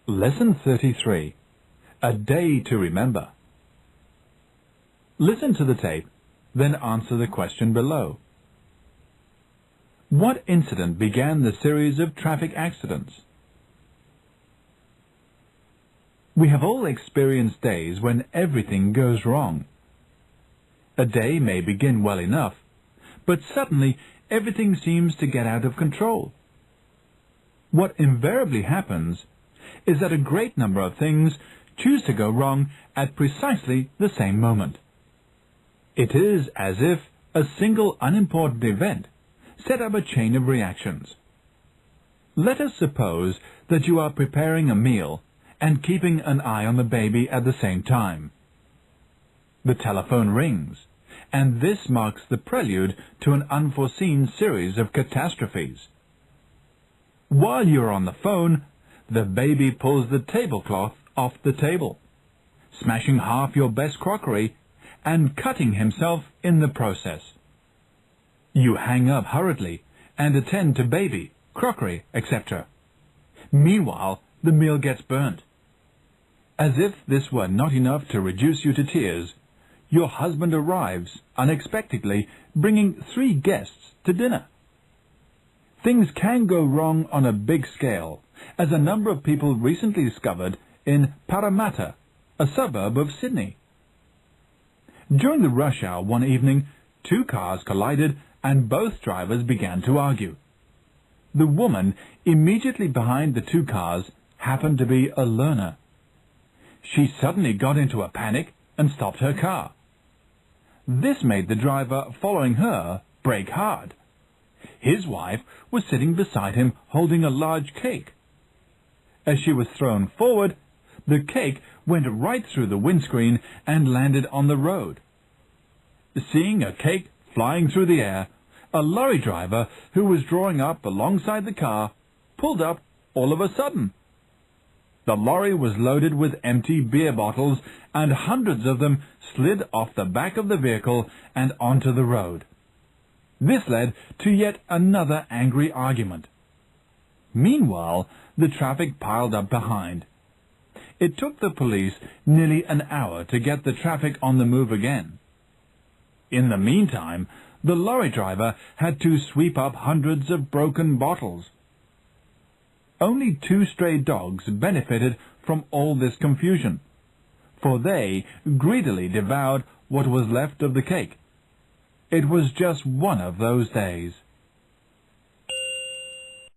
Lesson 33. A Day to Remember. Listen to the tape, then answer the question below. What incident began the series of traffic accidents? We have all experienced days when everything goes wrong. A day may begin well enough, but suddenly everything seems to get out of control. What invariably happens is that a great number of things choose to go wrong at precisely the same moment. It is as if a single unimportant event set up a chain of reactions. Let us suppose that you are preparing a meal and keeping an eye on the baby at the same time. The telephone rings, and this marks the prelude to an unforeseen series of catastrophes. While you're on the phone, the baby pulls the tablecloth off the table, smashing half your best crockery and cutting himself in the process. You hang up hurriedly and attend to baby, crockery, etc. Meanwhile, the meal gets burnt. As if this were not enough to reduce you to tears, your husband arrives unexpectedly, bringing 3 guests to dinner. Things can go wrong on a big scale, as a number of people recently discovered in Parramatta, a suburb of Sydney. During the rush hour one evening, 2 cars collided and both drivers began to argue. The woman immediately behind the 2 cars happened to be a learner. She suddenly got into a panic and stopped her car. This made the driver following her brake hard. His wife was sitting beside him holding a large cake. As she was thrown forward, the cake went right through the windscreen and landed on the road. Seeing a cake flying through the air, a lorry driver who was drawing up alongside the car pulled up all of a sudden. The lorry was loaded with empty beer bottles, and hundreds of them slid off the back of the vehicle and onto the road. This led to yet another angry argument. Meanwhile, the traffic piled up behind. It took the police nearly an hour to get the traffic on the move again. In the meantime, the lorry driver had to sweep up hundreds of broken bottles. Only 2 stray dogs benefited from all this confusion, for they greedily devoured what was left of the cake. It was just one of those days.